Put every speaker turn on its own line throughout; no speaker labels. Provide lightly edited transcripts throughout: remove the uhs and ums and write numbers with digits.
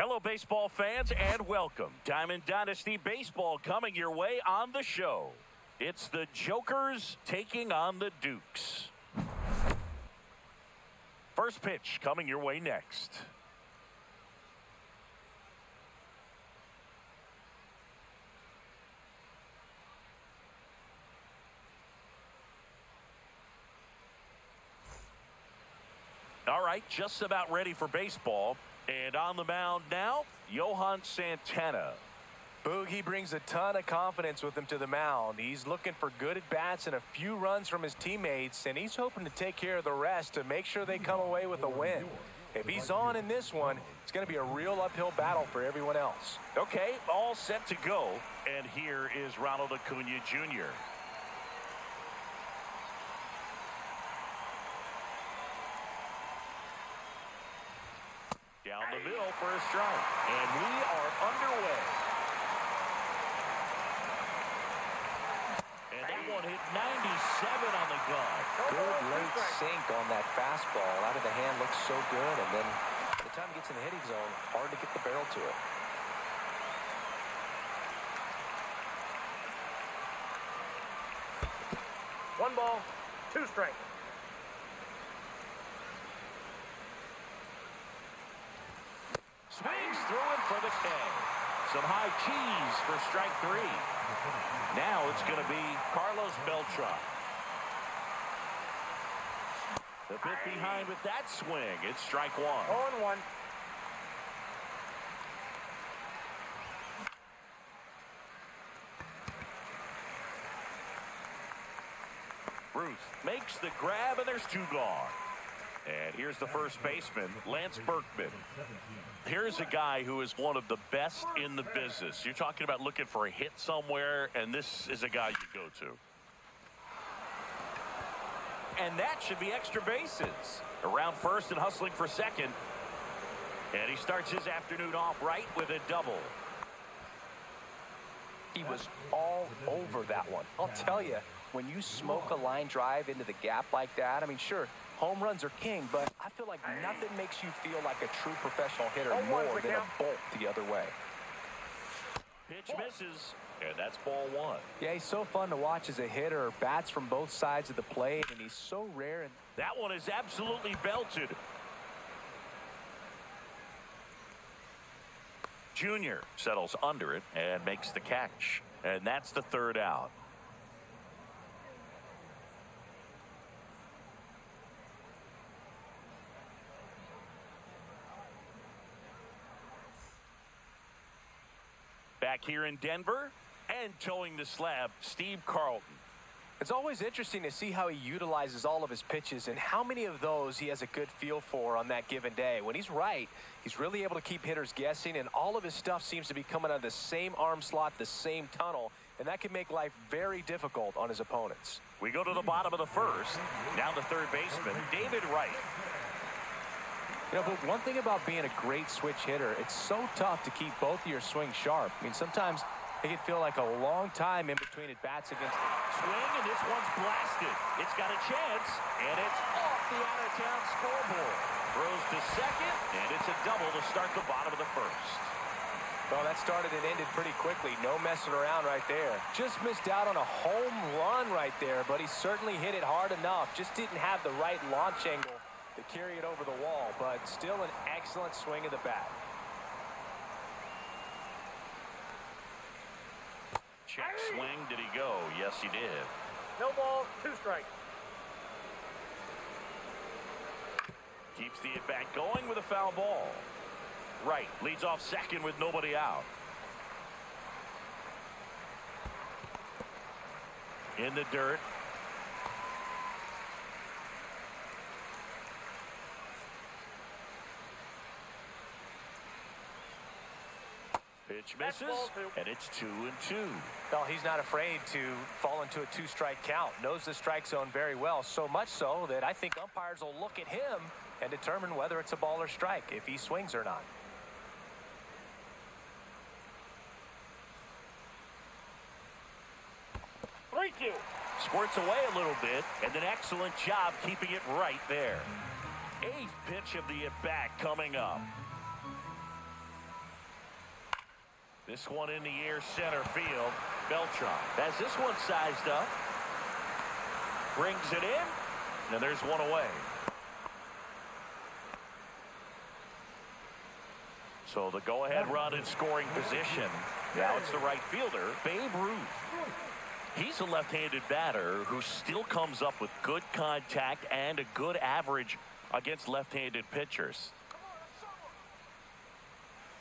Hello, baseball fans, and welcome. Diamond Dynasty Baseball coming your way on the show. It's the Jokers taking on the Dukes. First pitch coming your way next. All right, just about ready for baseball. And on the mound now, Johan Santana.
Boog, he brings a ton of confidence with him to the mound. He's looking for good at-bats and a few runs from his teammates, and he's hoping to take care of the rest to make sure they come away with a win. If he's on in this one, it's going to be a real uphill battle for everyone else.
Okay, all set to go. And here is Ronald Acuna Jr. Down the middle for a strike. And we are underway. And that one hit 97 on the gun.
Good late sink on that fastball. Out of the hand looks so good. And then by the time it gets in the hitting zone, hard to get the barrel to it.
One ball, two strikes.
Swings through it for the K. Some high cheese for strike three. Now it's going to be Carlos Beltran. The bit behind with that swing. It's strike one.
0-1.
Ruth makes the grab, and there's two gone. And here's the first baseman, Lance Berkman. Here's a guy who is one of the best in the business. You're talking about looking for a hit somewhere, and this is a guy you go to. And that should be extra bases. Around first and hustling for second. And he starts his afternoon off right with a double.
He was all over that one. I'll tell you, when you smoke a line drive into the gap like that, I mean, sure, home runs are king, but I feel like nothing makes you feel like a true professional hitter more than a bolt the other way.
Pitch misses, and that's ball one.
Yeah, he's so fun to watch as a hitter. Bats from both sides of the plate, and he's so rare. And
that one is absolutely belted. Junior settles under it and makes the catch, and that's the third out. Back here in Denver and towing the slab, Steve Carlton.
It's always interesting to see how he utilizes all of his pitches and how many of those he has a good feel for on that given day. When he's right, he's really able to keep hitters guessing, and all of his stuff seems to be coming out of the same arm slot, the same tunnel, and that can make life very difficult on his opponents.
We go to the bottom of the first. Now the third baseman, David Wright.
You know, but one thing about being a great switch hitter, it's so tough to keep both of your swings sharp. I mean, sometimes it can feel like a long time in between at bats against.
Swing, and this one's blasted. It's got a chance, and it's off the out-of-town scoreboard. Throws to second, and it's a double to start the bottom of the first.
Well, that started and ended pretty quickly. No messing around right there. Just missed out on a home run right there, but he certainly hit it hard enough. Just didn't have the right launch angle to carry it over the wall, but still an excellent swing of the bat.
Check swing. Did he go? Yes, he did.
No balls, two strikes.
Keeps the at-bat going with a foul ball. Wright leads off second with nobody out. In the dirt. Pitch misses, and it's 2-2.
Well, he's not afraid to fall into a two-strike count. Knows the strike zone very well, so much so that I think umpires will look at him and determine whether it's a ball or strike, if he swings or not. Squirts away a little bit, and an excellent job keeping it right there.
Eighth pitch of the at-bat coming up. This one in the air, center field. Beltran has this one sized up. Brings it in, and there's one away. So the go-ahead run in scoring position. Now it's the right fielder, Babe Ruth. He's a left-handed batter who still comes up with good contact and a good average against left-handed pitchers.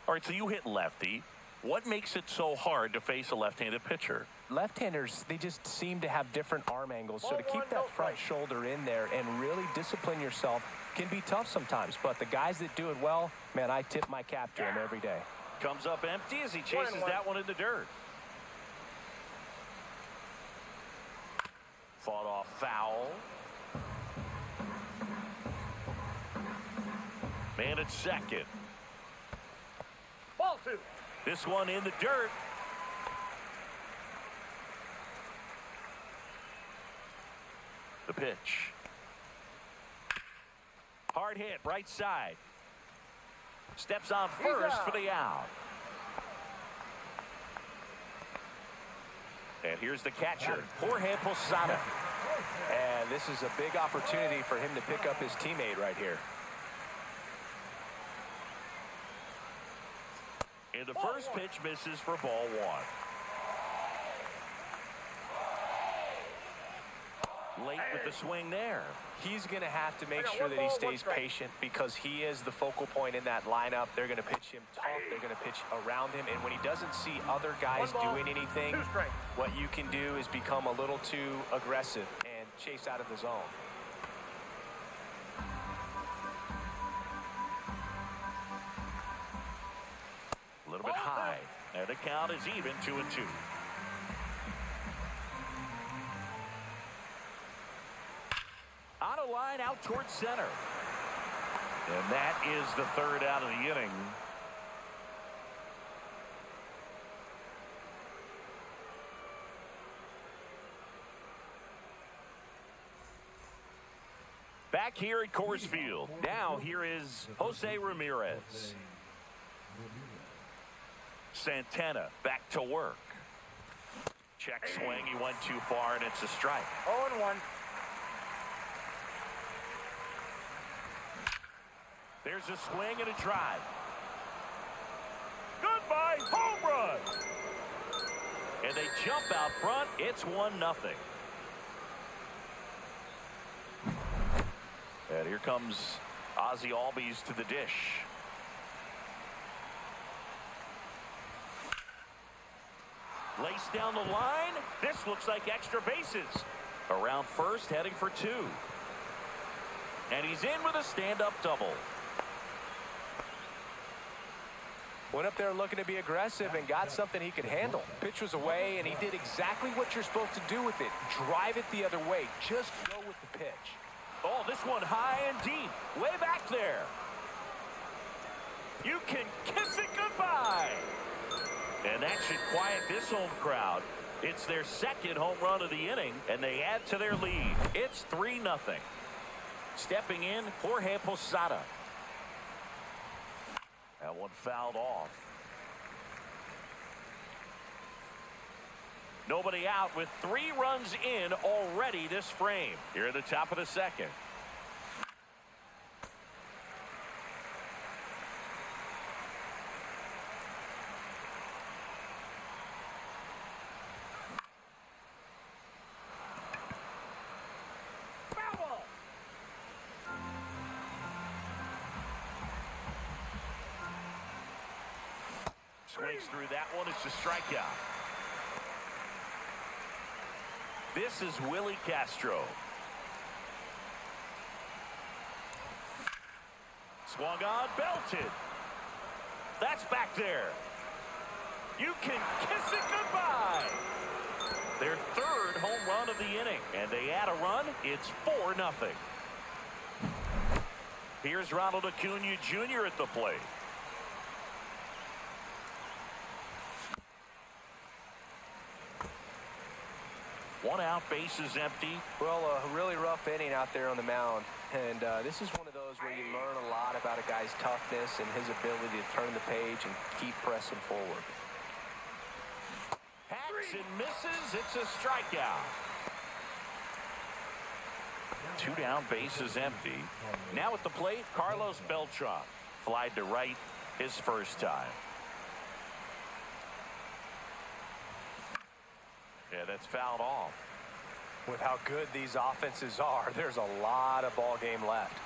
All right, so you hit lefty. What makes it so hard to face a left-handed pitcher?
Left-handers, they just seem to have different arm angles. So to keep that front shoulder in there and really discipline yourself can be tough sometimes. But the guys that do it well, man, I tip my cap to them every day.
Comes up empty as he chases that one in the dirt. Fought off foul. Man at second.
Ball 2.
This one in the dirt. The pitch. Hard hit, right side. Steps on first for the out. And here's the catcher, Jorge Posada.
And this is a big opportunity for him to pick up his teammate right here.
And the first pitch misses for ball 1. Late with the swing there.
He's going to have to make sure that he stays patient because he is the focal point in that lineup. They're going to pitch him tough. They're going to pitch around him. And when he doesn't see other guys doing anything, what you can do is become a little too aggressive and chase out of the zone.
A little bit high. And the count is even, 2-2. On a line out towards center. And that is the third out of the inning. Back here at Coors Field. Now here is Jose Ramirez. Santana back to work. Check swing. He went too far, and it's a strike.
0-1.
There's a swing and a drive. Goodbye, home run. And they jump out front. It's 1-0. And here comes Ozzie Albies to the dish. Laced down the line. This looks like extra bases. Around first, heading for 2. And he's in with a stand-up double.
Went up there looking to be aggressive and got something he could handle. Pitch was away, and he did exactly what you're supposed to do with it. Drive it the other way. Just go with the pitch.
Oh, this one high and deep. Way back there. You can kiss it goodbye. And that should quiet this home crowd. It's their second home run of the inning, and they add to their lead. It's 3-0. Stepping in, Jorge Posada. That one fouled off. Nobody out with 3 runs in already this frame. Here at the top of the second. Swings through that one. It's a strikeout. This is Willie Castro. Swung on, belted. That's back there. You can kiss it goodbye. Their third home run of the inning. And they add a run. It's 4-0. Here's Ronald Acuna Jr. at the plate. One out, bases empty.
Well, a really rough inning out there on the mound. And this is one of those where you learn a lot about a guy's toughness and his ability to turn the page and keep pressing forward.
swings and misses. It's a strikeout. 2 down, bases empty. Now at the plate, Carlos Beltran. Flied to right his first time. Yeah, that's fouled off.
With how good these offenses are, there's a lot of ball game left.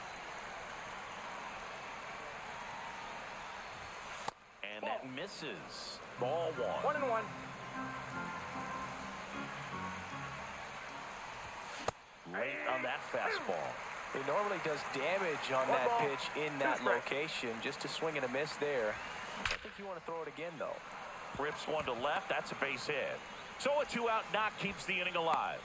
And that misses. Ball 1.
1-1.
Late on that fastball.
He normally does damage on that pitch in that location. Just a swing and a miss there. I think you want to throw it again, though.
Rips one to left. That's a base hit. So a 2-out knock keeps the inning alive.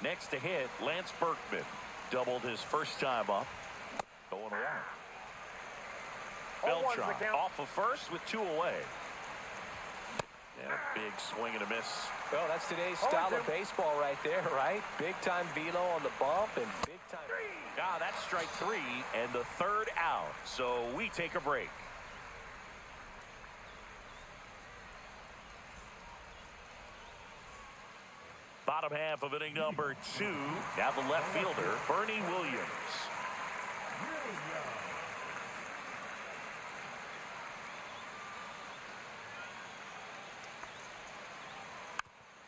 Next to hit, Lance Berkman. Doubled his first time up. Going around. Beltran off of first with 2 away. And a big swing and a miss.
Well, that's today's style of baseball right there, right? Big time velo on the bump and big time.
Ah, that's strike 3 and the 3rd out. So we take a break. Bottom half of inning number 2. Now the left fielder, Bernie Williams.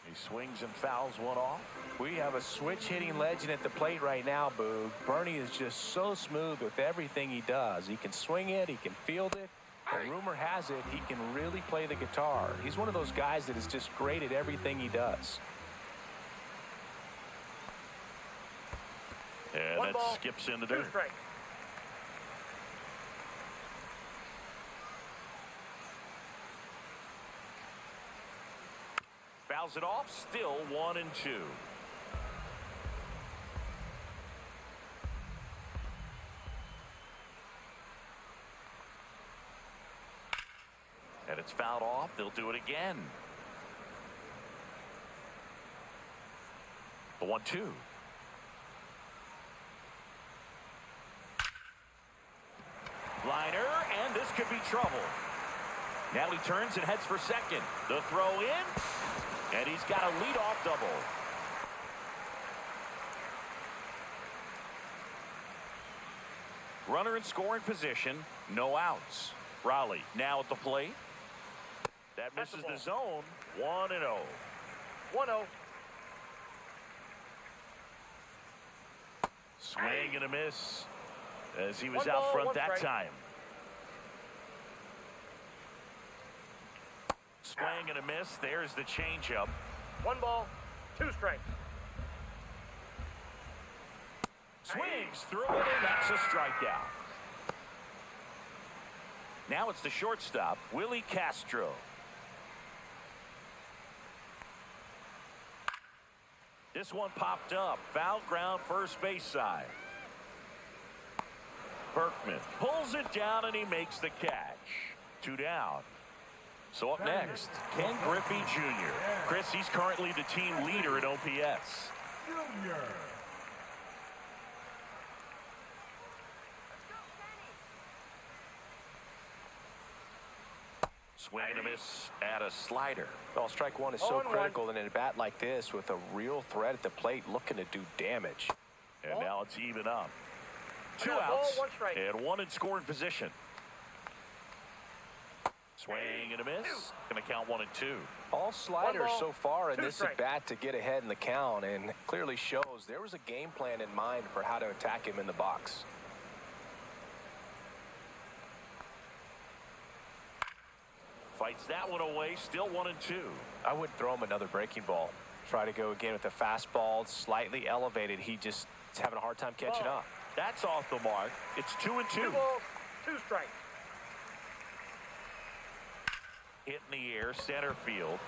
He swings and fouls one off.
We have a switch hitting legend at the plate right now, Boog. Bernie is just so smooth with everything he does. He can swing it, he can field it, and rumor has it he can really play the guitar. He's one of those guys that is just great at everything he does.
And that skips into dirt. Fouls it off, still 1-2. And it's fouled off. They'll do it again. The 1-2. Liner, and this could be trouble. Now he turns and heads for second. The throw in, and he's got a leadoff double. Runner in scoring position, no outs. Raleigh now at the plate. That misses the zone. 1-0.
1-0.
Swing and a miss as he was out front that time. Swing and a miss. There's the changeup.
1 ball, 2 strikes.
Swings through it, and that's a strikeout. Now it's the shortstop, Willie Castro. This one popped up. Foul ground, first base side. Berkman pulls it down, and he makes the catch. 2 down. So up next, Ken Griffey Jr. Chris, he's currently the team leader in OPS. Swing and a miss at a slider.
Well, strike 1 is so critical in a bat like this with a real threat at the plate looking to do damage.
And now it's even up. 2 outs and 1 in scoring position. Swing and a miss. Going to count 1 and 2.
All sliders so far in this at bat to get ahead in the count, and clearly shows there was a game plan in mind for how to attack him in the box.
Fights that one away, still 1 and 2.
I would throw him another breaking ball. Try to go again with the fastball, slightly elevated. He just is having a hard time catching up.
That's off the mark. It's 2 and 2.
2 balls, 2 strikes.
Hit in the air, center field.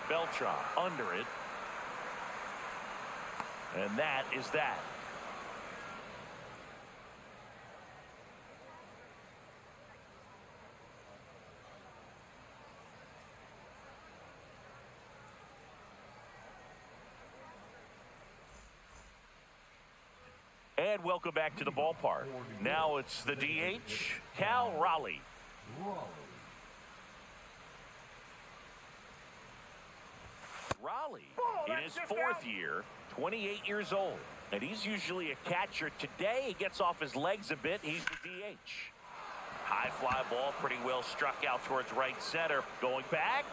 Beltran under it. And that is that. And welcome back to the ballpark. Now it's the DH, Cal Raleigh. Raleigh, in his fourth year, 28 years old. And he's usually a catcher. Today, he gets off his legs a bit. He's the DH. High fly ball, pretty well struck out towards right center. Going back.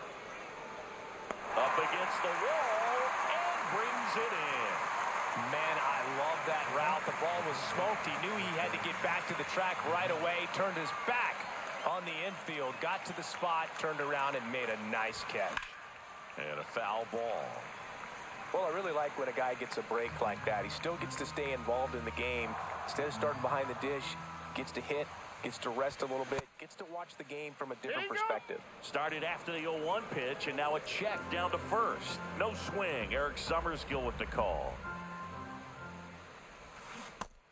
Up against the wall, and brings it in.
Man, I love that route. The ball was smoked. He knew he had to get back to the track right away. Turned his back on the infield. Got to the spot, turned around, and made a nice catch.
And a foul ball.
Well, I really like when a guy gets a break like that. He still gets to stay involved in the game. Instead of starting behind the dish, gets to hit, gets to rest a little bit, gets to watch the game from a different perspective.
Started after the 0-1 pitch, and now a check down to first. No swing. Eric Summerskill with the call.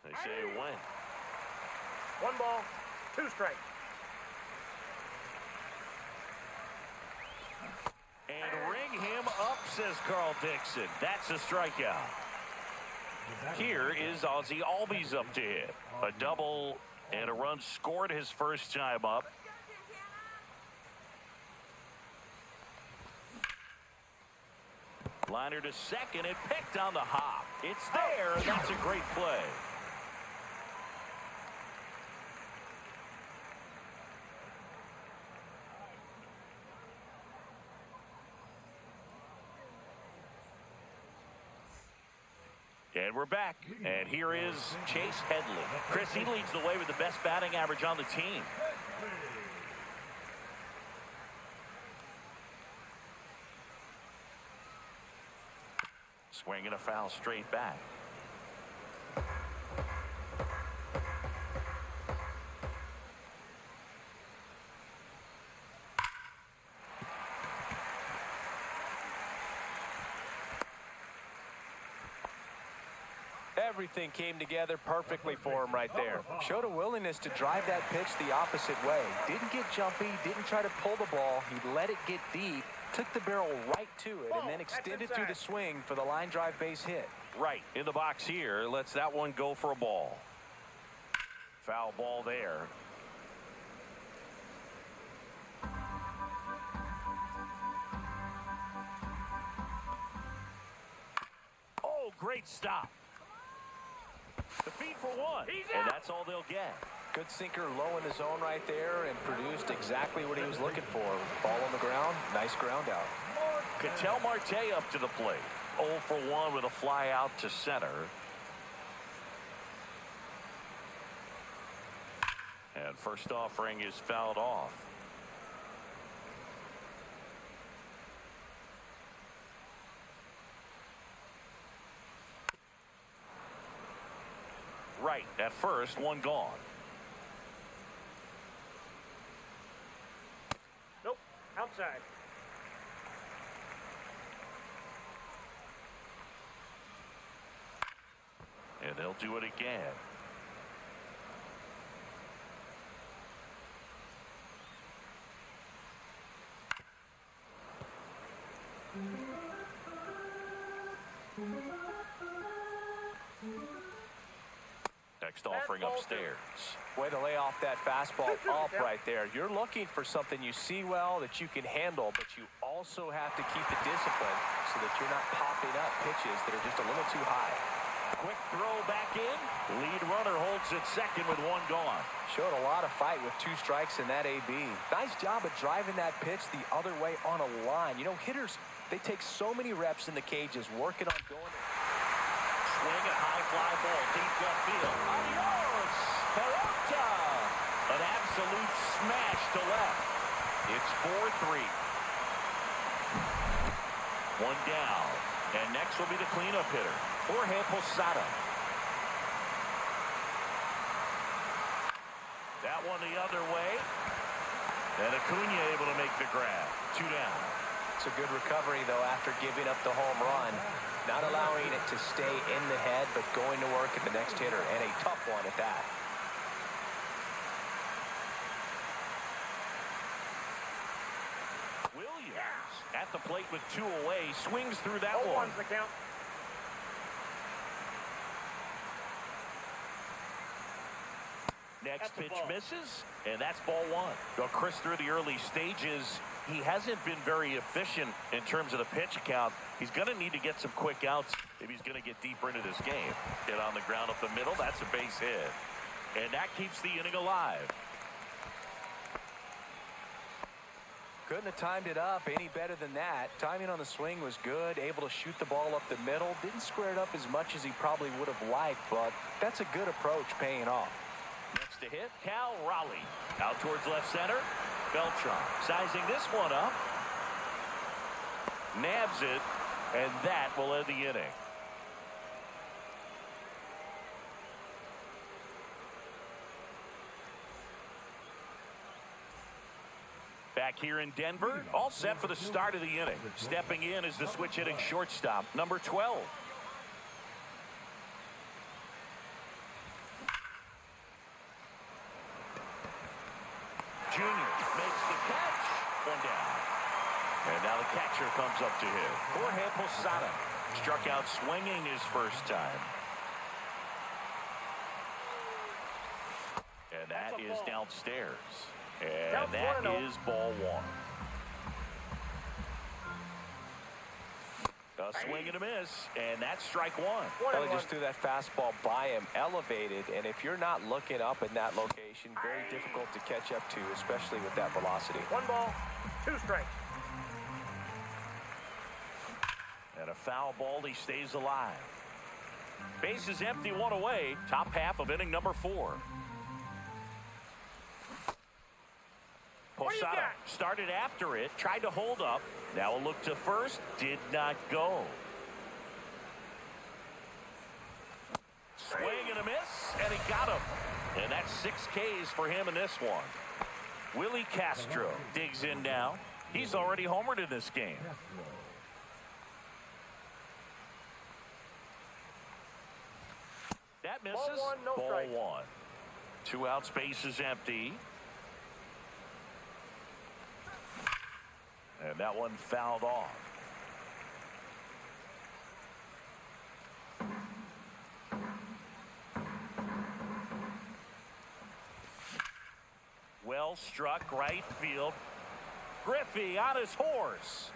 They say it went.
1 ball, 2 strikes.
And ring him up, says Carl Dixon. That's a strikeout. Here is Ozzie Albies up to hit. A double and a run scored his first time up. Liner to second and picked on the hop. It's there. That's a great play. And we're back. And here is Chase Headley. Chris, he leads the way with the best batting average on the team. Swinging a foul straight back.
Everything came together perfectly for him right there. Showed a willingness to drive that pitch the opposite way. Didn't get jumpy, didn't try to pull the ball. He let it get deep, took the barrel right to it, and then extended through the swing for the line drive base hit.
Right in the box here. Lets that one go for a ball. Foul ball there. Oh, great stop. The feed for one, and that's all they'll get.
Good sinker low in the zone right there and produced exactly what he was looking for. Ball on the ground, nice ground out.
Ketel Marte up to the plate. 0 for 1 with a fly out to center. And first offering is fouled off. Right at first, one gone.
Nope, outside.
And they'll do it again. Next offering upstairs.
Way to lay off that fastball up right there. You're looking for something you see well that you can handle, but you also have to keep the discipline so that you're not popping up pitches that are just a little too high.
Quick throw back in. Lead runner holds it second with one gone.
Showed a lot of fight with 2 strikes in that AB. Nice job of driving that pitch the other way on a line. You know, hitters, they take so many reps in the cages working on going.
Swing a high fly ball deep left field. Adios, Peralta. An absolute smash to left. It's 4-3. One down. And next will be the cleanup hitter, Jorge Posada. That one the other way. And Acuna able to make the grab. 2 down.
It's a good recovery, though, after giving up the home run. Not allowing it to stay in the head, but going to work at the next hitter, and a tough one at that.
Williams at the plate with 2 away, swings through that one.
0-1's the count.
Next
That's a
pitch
ball.
misses, and that's ball one. Well, Chris, through the early stages, he hasn't been very efficient in terms of the pitch count. He's going to need to get some quick outs if he's going to get deeper into this game. Hit on the ground up the middle. That's a base hit. And that keeps the inning alive.
Couldn't have timed it up any better than that. Timing on the swing was good, able to shoot the ball up the middle. Didn't square it up as much as he probably would have liked, but that's a good approach paying off.
Next to hit, Cal Raleigh. Out towards left center. Beltran sizing this one up. Nabs it, and that will end the inning. Back here in Denver, all set for the start of the inning. Stepping in is the switch hitting shortstop, number 12. Junior makes the catch. One down. And now the catcher comes up to him. Jorge Posada struck out swinging his first time. And that is downstairs. And that is ball one. A swing and a miss, and that's strike one.
Well, he just threw that fastball by him, elevated, and if you're not looking up in that location, very difficult to catch up to, especially with that velocity.
1 ball, 2 strikes.
And a foul ball, he stays alive. Base is empty, one away. Top half of inning number 4. Posada started after it, tried to hold up. Now a look to first, did not go. Swing and a miss, and he got him. And that's 6 Ks for him in this one. Willie Castro digs in now. He's already homered in this game. That misses.
Ball 1, no
Ball
strike.
1. 2 outs, base is empty. And that one fouled off. Well struck right field. Griffey on his horse.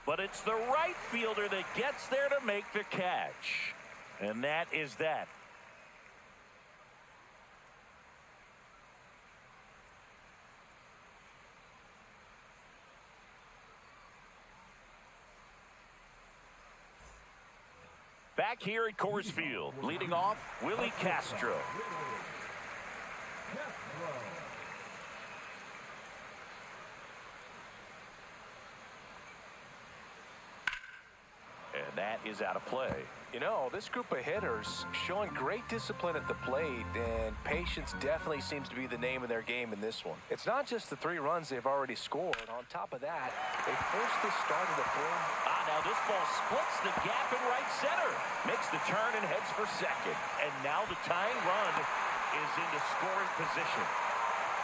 But it's the right fielder that gets there to make the catch. And that is that. Back here at Coors Field, leading off, Willie Castro. And that is out of play.
You know, this group of hitters showing great discipline at the plate, and patience definitely seems to be the name of their game in this one. It's not just the 3 runs they've already scored. On top of that, they forced this starter to throw.
Now this ball splits the gap in right center. Makes the turn and heads for second. And now the tying run is into scoring position.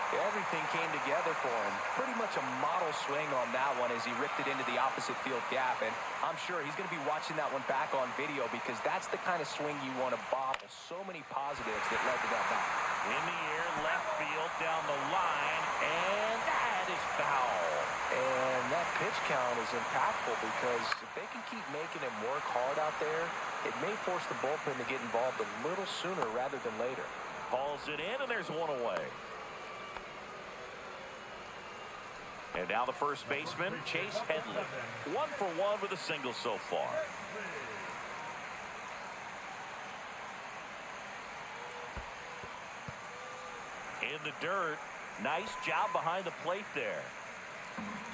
Everything came together for him. Pretty much a model swing on that one as he ripped it into the opposite field gap. And I'm sure he's going to be watching that one back on video because that's the kind of swing you want to bottle. So many positives that led to that back.
In the air, left field, down the line, and that is foul.
And that pitch count is impactful because if they can keep making him work hard out there, it may force the bullpen to get involved a little sooner rather than later.
Hauls it in, and there's one away. And now the first baseman, Chase Headley. 1 for 1 with a single so far. In the dirt. Nice job behind the plate there.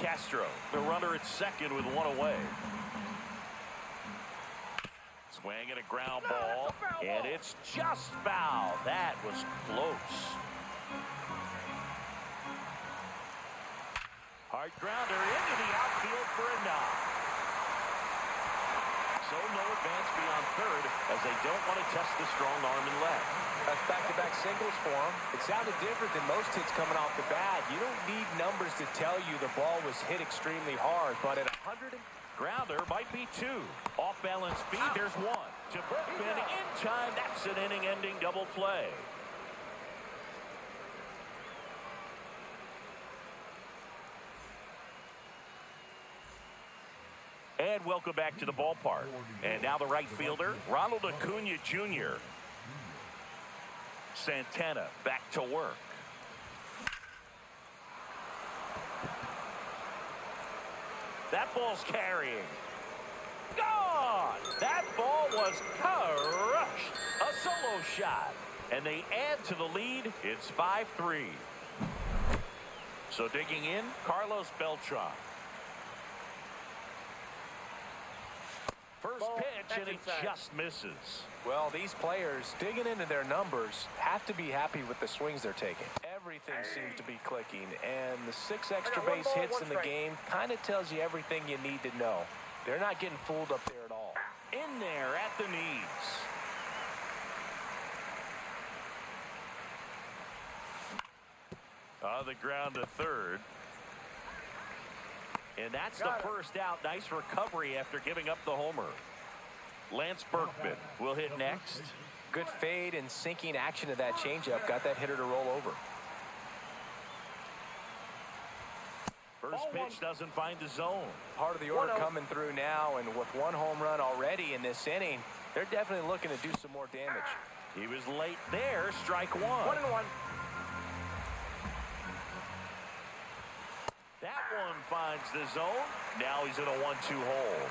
Castro, the runner at second with 1 away. Swing and a ground ball. And it's just foul. That was close. Hard grounder into the outfield for a knock. So no advance beyond third as they don't want to test the strong arm and left.
That's back-to-back singles for him. It sounded different than most hits coming off the bat. You don't need numbers to tell you the ball was hit extremely hard, but at 100...
Grounder might be 2. Off-balance speed, there's 1. To Berkman in time, that's an inning-ending double play. And welcome back to the ballpark. And now the right fielder, Ronald Acuna Jr. Santana back to work. That ball's carrying. Gone! That ball was crushed. A solo shot. And they add to the lead. It's 5-3. So digging in, Carlos Beltran. First pitch, and he just misses.
Well, these players digging into their numbers have to be happy with the swings they're taking. Everything seems to be clicking, and the 6 extra base hits in the game kind of tells you everything you need to know. They're not getting fooled up there at all.
In there at the knees. On the ground to third. And that's the first out. Nice recovery after giving up the homer. Lance Berkman will hit next.
Good fade and sinking action of that changeup got that hitter to roll over.
First pitch doesn't find the zone.
Part of the order coming through now, and with 1 home run already in this inning, they're definitely looking to do some more damage.
He was late there. Strike 1.
1-1.
That one finds the zone. Now he's in a 1-2 hole.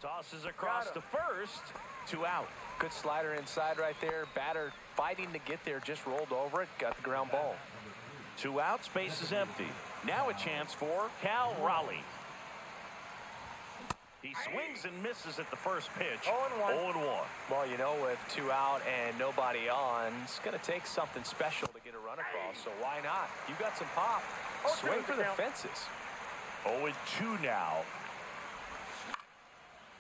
Tosses across to first. 2 out.
Good slider inside right there. Batter fighting to get there, just rolled over it, got the ground ball.
2 outs, base is empty. Now a chance for Cal Raleigh. He swings and misses at the first pitch.
0-1.
0-1.
Well, you know, with 2 out and nobody on, it's going to take something special to get a run across, so why not? You got some pop. Swing for the fences.
0-2 now.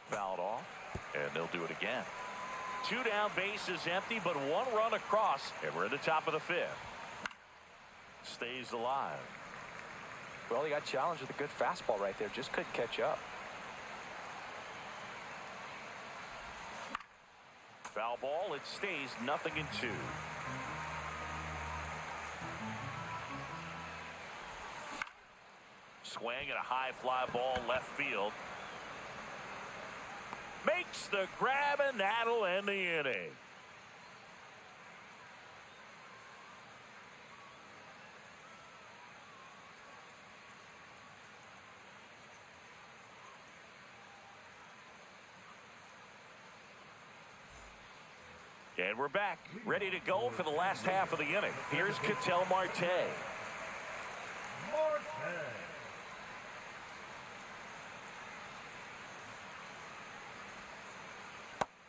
Fouled off, and they'll do it again. 2 down, base is empty, but 1 run across, and we're at the top of the 5th. Stays alive.
Well, he got challenged with a good fastball right there. Just couldn't catch up.
Foul ball, it stays 0-2. Swing and a high fly ball left field. Makes the grab, and that'll end the inning. And we're back, ready to go for the last half of the inning. Here's Ketel Marte.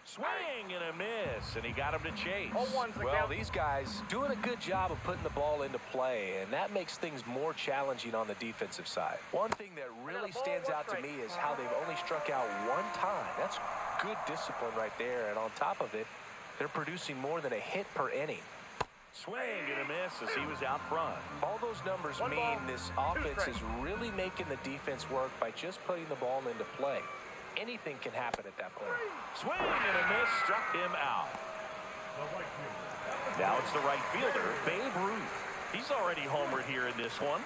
Swing and a miss, and he got him to chase.
Well, these guys doing a good job of putting the ball into play, and that makes things more challenging on the defensive side. One thing that really stands out to me is how they've only struck out 1 time. That's good discipline right there, and on top of it, they're producing more than a hit per inning.
Swing and a miss as he was out front.
All those numbers mean this offense is really making the defense work by just putting the ball into play. Anything can happen at that point.
Swing and a miss, struck him out. Now it's the right fielder, Babe Ruth. He's already homered here in this one.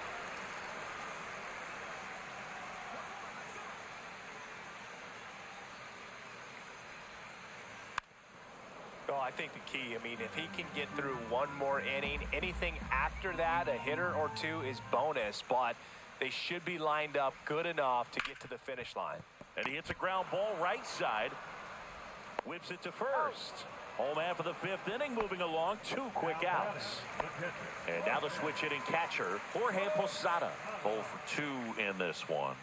Well, I think the key, I mean, if he can get through 1 more inning, anything after that, a hitter or 2 is bonus, but they should be lined up good enough to get to the finish line.
And he hits a ground ball right side. Whips it to first. Home half of the 5th inning, moving along. 2 quick outs. And now the switch hitting catcher, Jorge Posada. 0 for 2 in this one.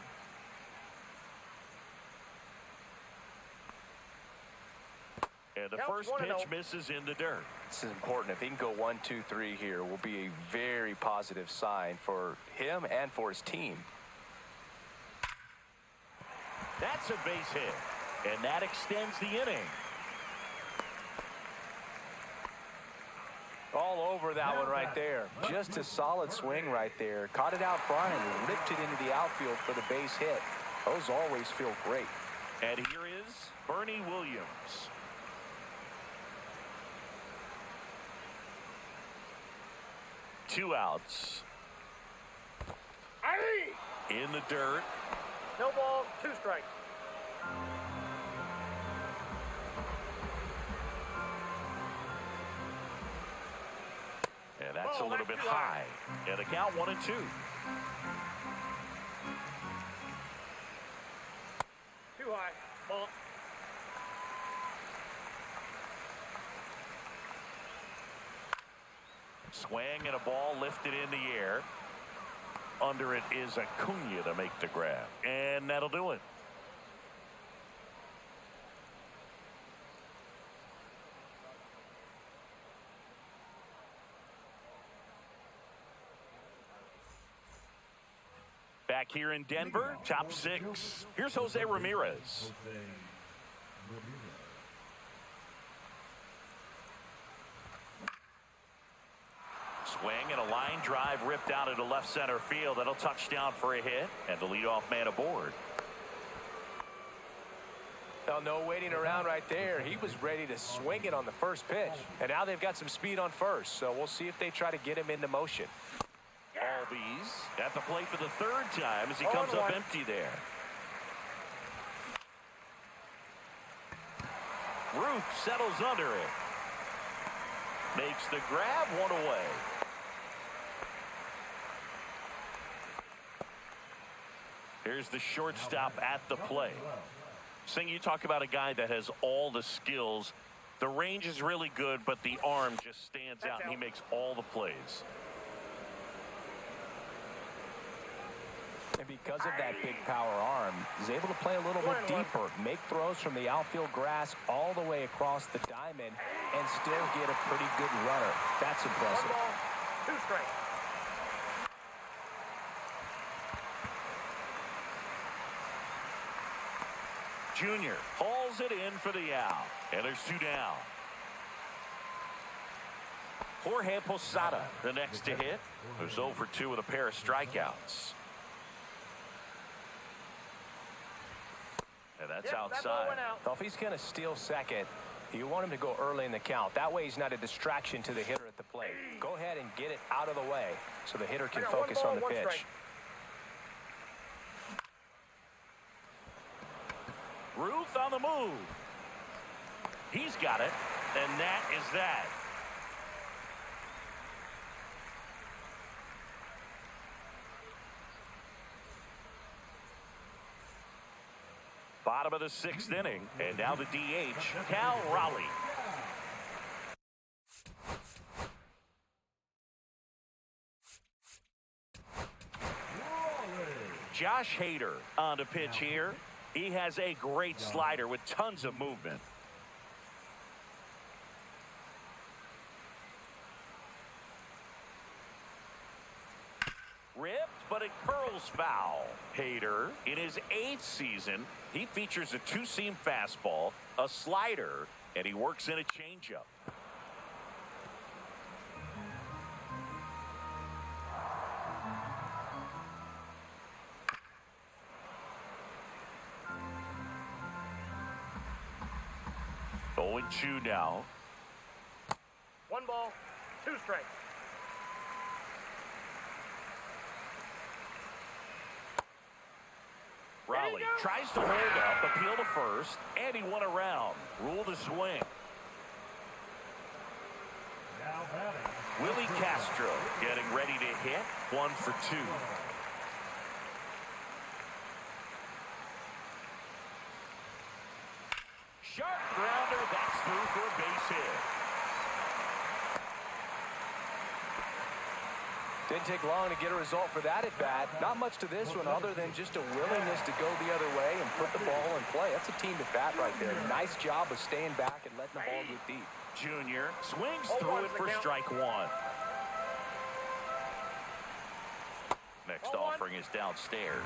And the first pitch misses in the dirt.
This is important. If he can go 1, 2, 3 here, will be a very positive sign for him and for his team.
That's a base hit, and that extends the inning.
All over that one right there. Just a solid swing right there. Caught it out front and ripped it into the outfield for the base hit. Those always feel great.
And here is Bernie Williams. 2 outs.
Aye.
In the dirt.
No balls, 2 strikes.
And that's a little bit high. And a count 1-2.
Too high. Ball.
Swing and a ball lifted in the air. Under it is Acuna to make the grab. And that'll do it. Back here in Denver, top 6. Here's Jose Ramirez. Swing and a line drive ripped out into left center field. That'll touch down for a hit and the leadoff man aboard.
Well, no waiting around right there. He was ready to swing it on the first pitch. And now they've got some speed on first. So we'll see if they try to get him into motion.
Albies at the plate for the 3rd time as he comes up empty there. Ruth settles under it. Makes the grab, 1 away. Here's the shortstop at the plate. Sing, you talk about a guy that has all the skills. The range is really good, but the arm just stands out, and he makes all the plays.
And because of that big power arm, he's able to play a little bit deeper, make throws from the outfield grass all the way across the diamond, and still get a pretty good runner. That's impressive.
1 ball, 2 strikes.
Junior hauls it in for the out, and there's 2 down. Jorge Posada, the next to hit, who's 0 for 2 with a pair of strikeouts. And that's outside.
Well, if he's going to steal second, you want him to go early in the count. That way he's not a distraction to the hitter at the plate. Go ahead and get it out of the way so the hitter can focus on the pitch.
Ruth on the move. He's got it, and that is that. Bottom of the 6th inning, and now the DH, Cal Raleigh. Josh Hader on the pitch here. He has a great slider with tons of movement. Ripped, but it curls foul. Hader, in his 8th season, he features a 2-seam fastball, a slider, and he works in a changeup. Oh, 2 now.
1 ball, 2 strikes.
Raleigh tries to hold up, appeal to first, and he won around. Rule to swing.
Now batting.
Willie Castro getting ready to hit. 1 for 2. Sharp grounder. That's through for a base hit.
Didn't take long to get a result for that at bat. Not much to this one other than just a willingness to go the other way and put the ball in play. That's a team at bat right there. Nice job of staying back and letting the ball go deep.
Junior swings through it for strike 1. Next offering is downstairs.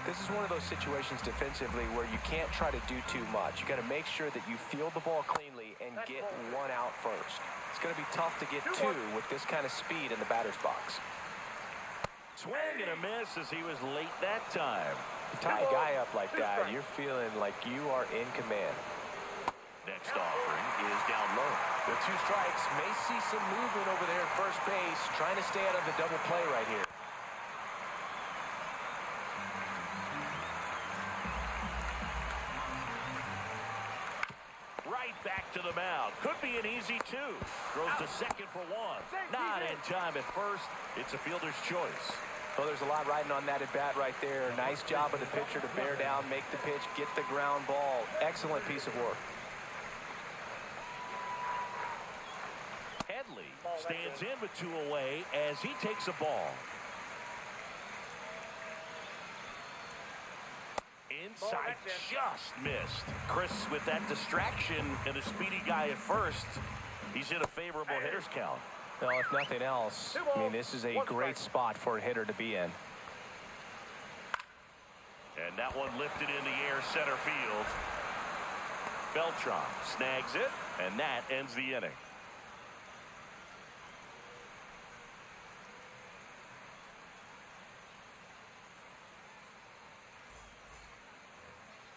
This is one of those situations defensively where you can't try to do too much. You got to make sure that you field the ball cleanly and get 1 out first. It's going to be tough to get 2 with this kind of speed in the batter's box.
Swing and a miss as he was late that time.
You tie a guy up like that, you're feeling like you are in command.
Next offering is down low.
The 2 strikes may see some movement over there at first base, trying to stay out of the double play right here.
Right back to the mound. Could be an easy 2. Throws to second for 1. Not in time at first. It's a fielder's choice.
Well, there's a lot riding on that at bat right there. Nice job of the pitcher to bear down, make the pitch, get the ground ball. Excellent piece of work.
Headley stands in with 2 away as he takes a ball. Inside, just missed. Chris with that distraction and a speedy guy at first. He's in a favorable hitter's count.
Well, if nothing else, I mean, this is a great spot for a hitter to be in.
And that one lifted in the air center field. Beltran snags it, and that ends the inning.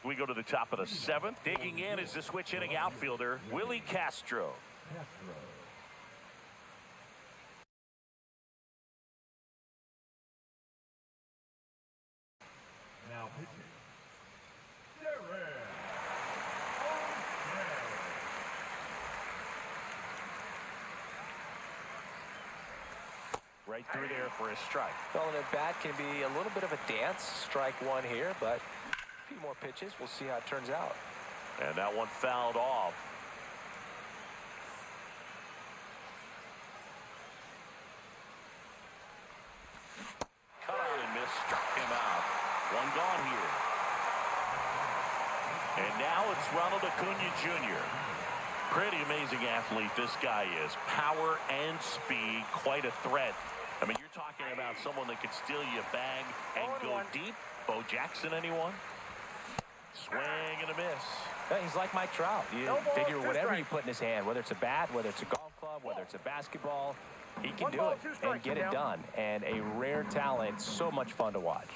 We go to the top of the 7th. Digging in is the switch hitting outfielder, Willie Castro.
Now pitching.
Right through there for a strike.
Well, and at bat can be a little bit of a dance. Strike 1 here, but a few more pitches. We'll see how it turns out.
And that one fouled off. Cut out and missed. Struck him out. 1 gone here. And now it's Ronald Acuna Jr. Pretty amazing athlete this guy is. Power and speed. Quite a threat. I mean, you're talking about someone that could steal you a bag and go deep. Bo Jackson, anyone? Swing and a miss.
Yeah, he's like Mike Trout. You figure whatever you put in his hand, whether it's a bat, whether it's a golf club, whether it's a basketball, he can do it and get it done. And a rare talent, so much fun to watch.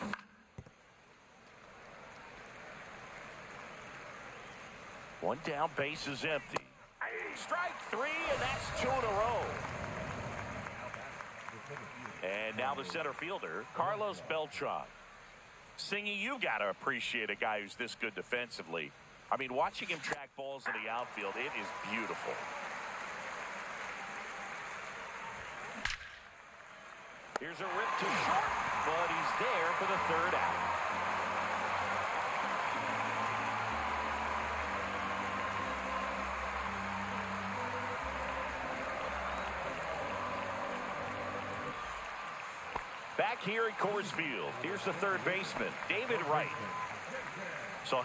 One down, base is empty. Strike 3, and that's 2 in a row. And now the center fielder, Carlos Beltran. Singy, you got to appreciate a guy who's this good defensively. I mean, watching him track balls in the outfield, it is beautiful. Here's a rip to short, but he's there for the 3rd out. Back here at Coors Field, here's the 3rd baseman, David Wright. So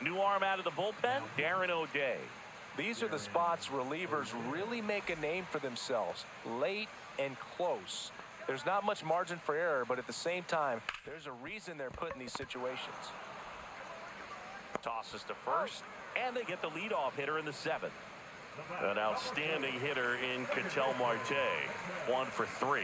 new arm out of the bullpen, Darren O'Day.
These are the spots relievers really make a name for themselves, late and close. There's not much margin for error, but at the same time, there's a reason they're put in these situations.
Tosses to first, and they get the leadoff hitter in the 7th. An outstanding hitter in Ketel Marte, 1 for 3.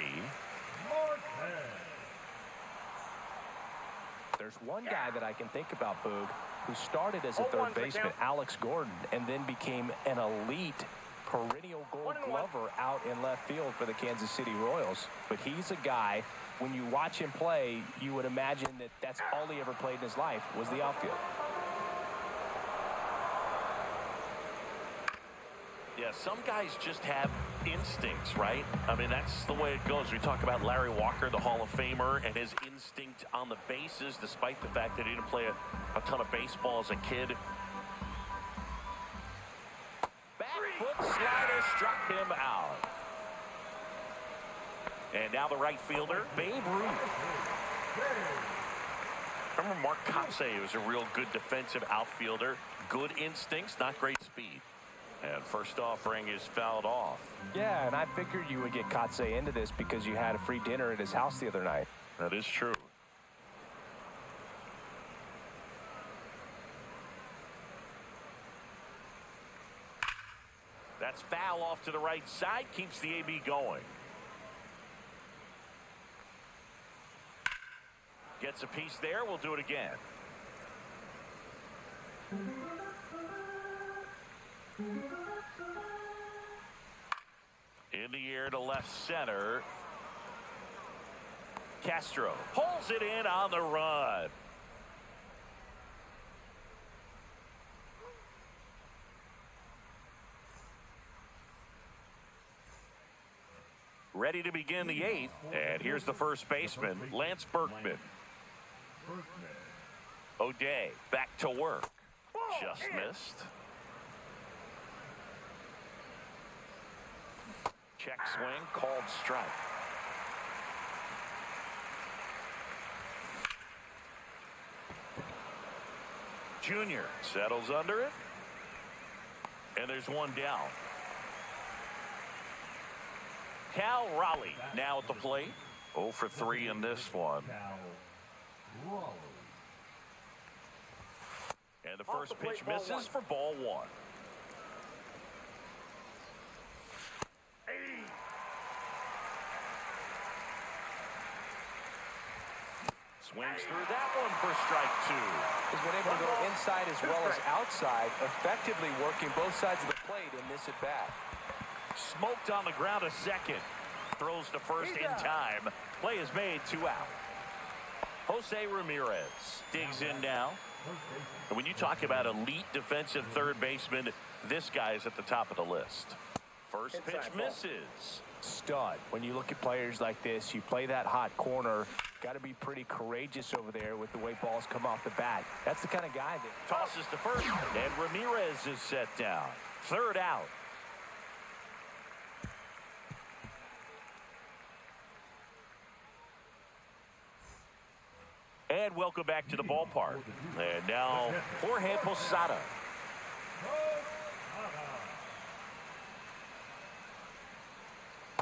There's one guy that I can think about, Boog, who started as a 3rd baseman, Alex Gordon, and then became an elite perennial Gold Glover out in left field for the Kansas City Royals. But he's a guy, when you watch him play, you would imagine that that's all he ever played in his life was the outfield.
Yeah, some guys just have instincts, right? I mean, that's the way it goes. We talk about Larry Walker, the Hall of Famer, and his instinct on the bases, despite the fact that he didn't play a ton of baseball as a kid. Back foot slider struck him out. And now the right fielder, Babe Ruth. Remember Mark Kotsay was a real good defensive outfielder. Good instincts, not great speed. And first offering is fouled off.
Yeah, and I figured you would get Kotsay into this because you had a free dinner at his house the other night.
That is true. That's foul off to the right side, keeps the AB going. Gets a piece there. We'll do it again. In the air to left center. Castro holds it in on the run. Ready to begin the 8th, and here's the first baseman, Lance Berkman. O'Day back to work. Just missed. Check swing, called strike. Junior settles under it, and there's one down. Cal Raleigh now at the plate. 0 for 3 in this one. And the first pitch misses for ball 1. Swings through that one for strike 2.
He's been able to go inside as well as outside, effectively working both sides of the plate in this at-bat.
Smoked on the ground a second. Throws to first in time. Play is made, 2 out. Jose Ramirez digs in now. And when you talk about elite defensive third baseman, this guy is at the top of the list. First pitch misses.
Stud. When you look at players like this, you play that hot corner. Got to be pretty courageous over there with the way balls come off the bat. That's the kind of guy that
tosses to first, and Ramirez is set down. 3rd out. And welcome back to the ballpark. And now Jorge Posada.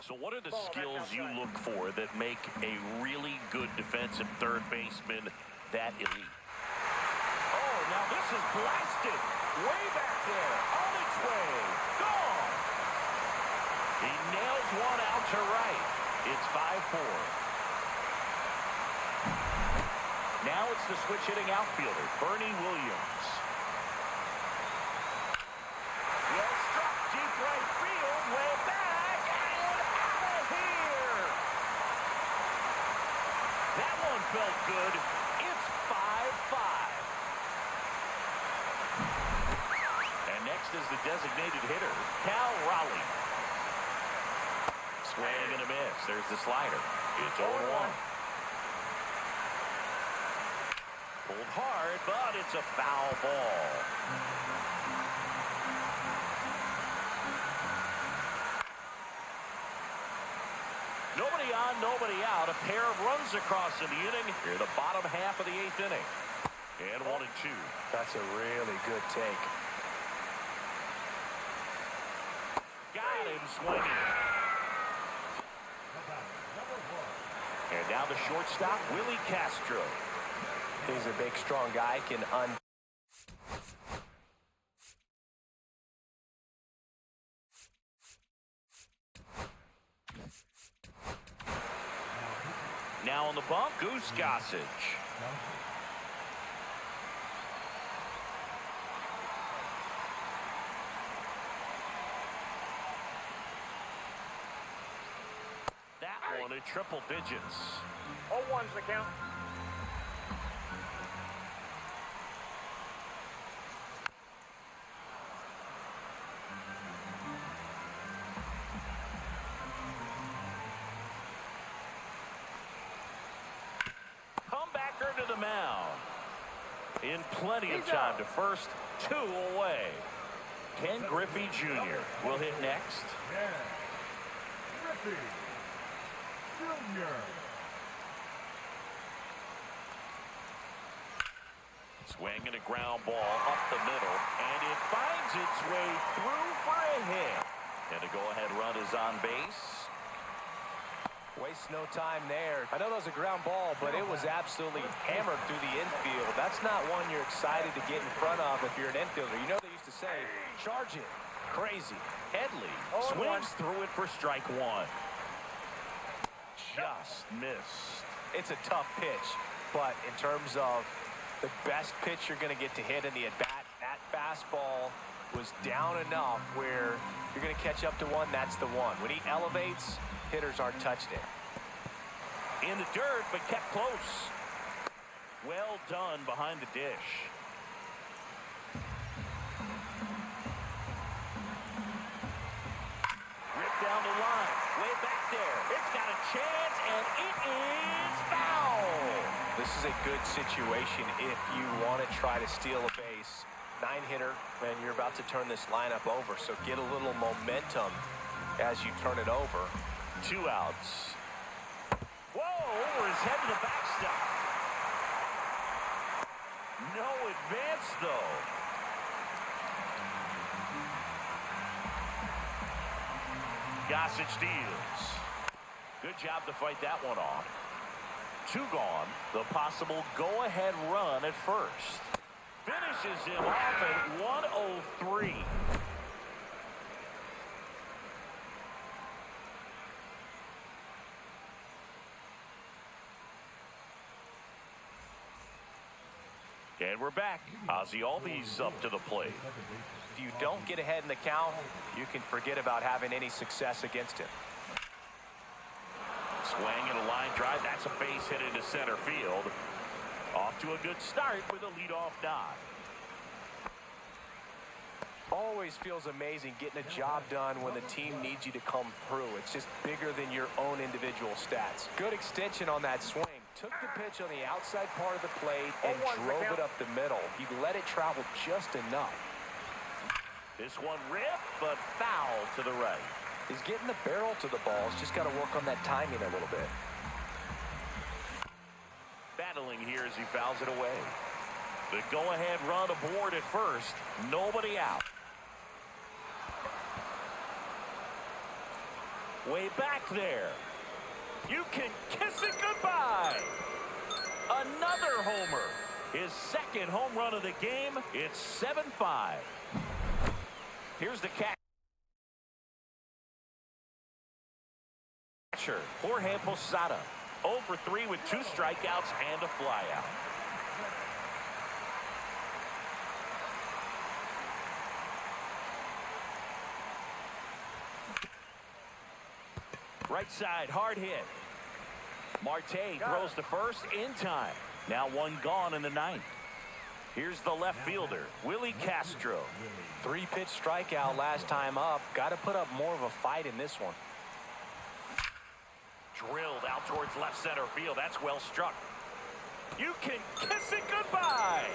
So what are the skills you look for that make a really good defensive third baseman that elite? Oh, now this is blasted. Way back there. On its way. Gone. He nails one out to right. It's 5-4. Now it's the switch hitting outfielder, Bernie Williams. Well struck deep right field, way back, and out of here. That one felt good. It's 5-5. And next is the designated hitter, Cal Raleigh. Swing and a miss. There's the slider. It's 0-1. Pulled hard, but it's a foul ball. Nobody on, nobody out. A pair of runs across in the inning. Here, the bottom half of the 8th inning. And 1-2.
That's a really good take.
Got him swinging. And now the shortstop, Willie Castro.
He's a big, strong guy. Can
Now on the bump, Goose Gossage. That one at triple digits.
0-1's the count.
To the mound. In plenty of time to first, 2 away. Ken Griffey Jr. will hit next.
Ken Griffey Jr.
Swing and a ground ball up the middle, and it finds its way through for a hit. And a go-ahead run is on base.
waste no time there. I know that was a ground ball, but it was absolutely hammered through the infield. That's not one you're excited to get in front of if you're an infielder. You know they used to say, charge it. Crazy.
Headley swings through it for strike 1. Just missed.
It's a tough pitch. but in terms of the best pitch you're going to get to hit in the at-bat, that fastball was down enough where you're going to catch up to one, that's the one. When he elevates, hitters aren't touching it.
In the dirt, but kept close. Well done behind the dish. Ripped down the line, way back there. It's got a chance, and it is foul.
This is a good situation if you want to try to steal a base. 9-hitter, and you're about to turn this lineup over, so get a little momentum as you turn it over.
2 outs. Whoa, over his head to the backstop. No advance, though. Gossage steals. Good job to fight that one off. 2 gone. The possible go-ahead run at first. Finishes him off at 103. And we're back. Ozzie Albies up to the plate.
If you don't get ahead in the count, you can forget about having any success against him.
Swing and a line drive. That's a base hit into center field. Off to a good start with a leadoff nod.
Always feels amazing getting a job done when the team needs you to come through. It's just bigger than your own individual stats. Good extension on that swing. Took the pitch on the outside part of the plate and drove it up the middle. He let it travel just enough.
This one ripped, but foul to the right.
He's getting the barrel to the ball. He's just got to work on that timing a little bit.
Battling here as he fouls it away. The go-ahead run aboard at first. Nobody out. Way back there. You can kiss it goodbye. Another homer. His second home run of the game. It's 7-5. Here's the catcher, Jorge Posada. 0 for 3 with 2 strikeouts and a flyout. Right side, hard hit. Marte throws to first in time. Now 1 gone in the 9th. Here's the left fielder, Willie Castro.
3-pitch strikeout last time up. Got to put up more of a fight in this one.
Drilled out towards left center field. That's well struck. You can kiss it goodbye.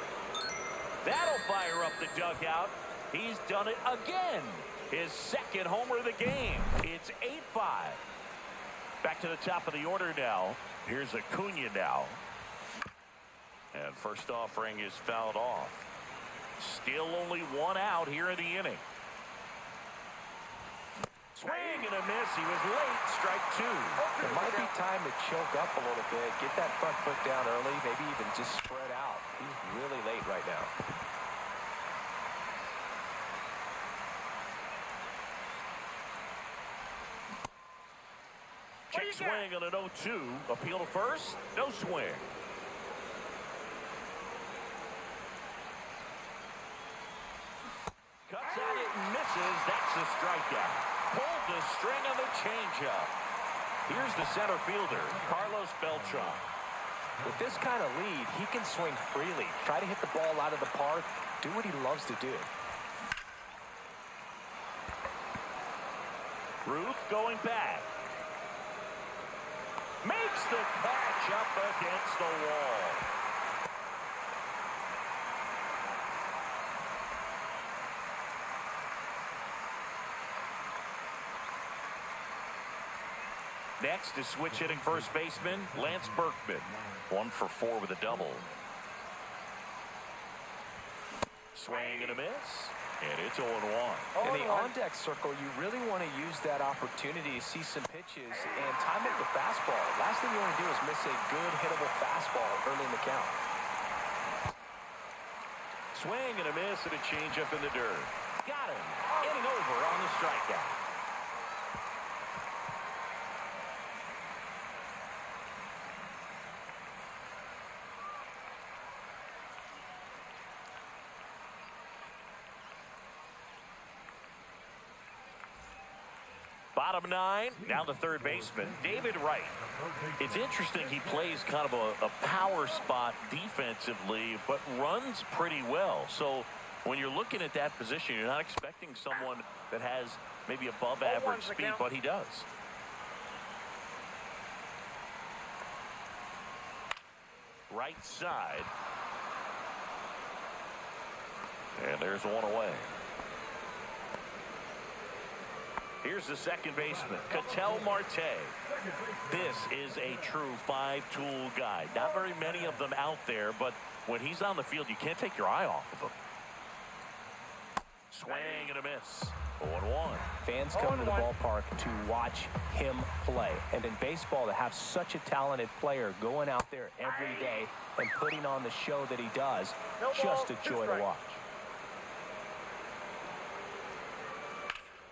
That'll fire up the dugout. He's done it again. His second homer of the game. It's 8-5. Back to the top of the order now. Here's Acuna now. And first offering is fouled off. Still only 1 out here in the inning. Swing and a miss. He was late. Strike 2.
It might be time to choke up a little bit. Get that front foot down early. Maybe even just spread out. He's really late right now.
Check swing on an 0-2. Appeal to first. No swing. Cuts at it and misses. That's a strikeout. Pulled the string on the changeup. Here's the center fielder, Carlos Beltran.
With this kind of lead, he can swing freely. Try to hit the ball out of the park. Do what he loves to do.
Ruth going back. Makes the catch up against the wall. Next is switch hitting first baseman Lance Berkman. 1 for 4 with a double. Swing and a miss. And it's 0-1.
In the on-deck circle, you really want to use that opportunity to see some pitches and time up the fastball. Last thing you want to do is miss a good hittable fastball early in the count.
Swing and a miss and a changeup in the dirt. Got him. Inning over on the strikeout. Bottom 9, now the third baseman, David Wright. It's interesting he plays kind of a power spot defensively, but runs pretty well. So when you're looking at that position, you're not expecting someone that has maybe above average speed, but he does. Right side. And there's one away. Here's the second baseman, Ketel Marte. This is a true five-tool guy. Not very many of them out there, but when he's on the field, you can't take your eye off of him. Swing and a miss. 0-1.
Fans come to the ballpark to watch him play. And in baseball, to have such a talented player going out there every day and putting on the show that he does, just a joy to watch.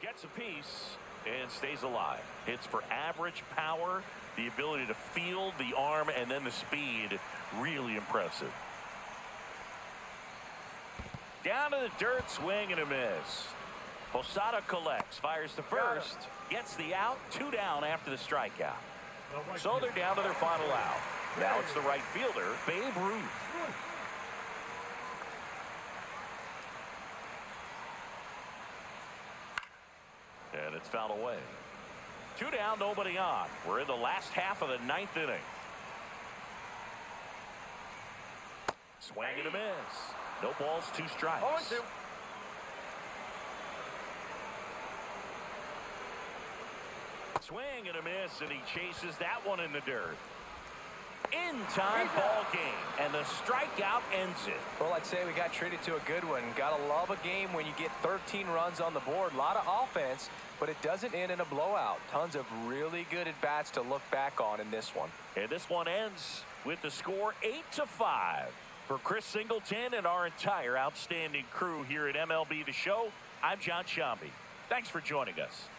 Gets a piece and stays alive. Hits for average power, the ability to field the arm, and then the speed. Really impressive. Down to the dirt, swing and a miss. Posada collects, fires to first, gets the out, 2 down after the strikeout. So they're down to their final out. Now it's the right fielder, Babe Ruth. And it's fouled away. 2 down, nobody on. We're in the last half of the 9th inning. Swing and a miss. No balls, 2 strikes.
0-2.
Swing and a miss, and he chases that one in the dirt. In time ball game, and the strikeout ends it.
Well, I'd say we got treated to a good one. Gotta love a game when you get 13 runs on the board. A lot of offense, but it doesn't end in a blowout. Tons of really good at-bats to look back on in this one.
And this one ends with the score 8-5. For Chris Singleton and our entire outstanding crew here at MLB The Show, I'm John Shambi. Thanks for joining us.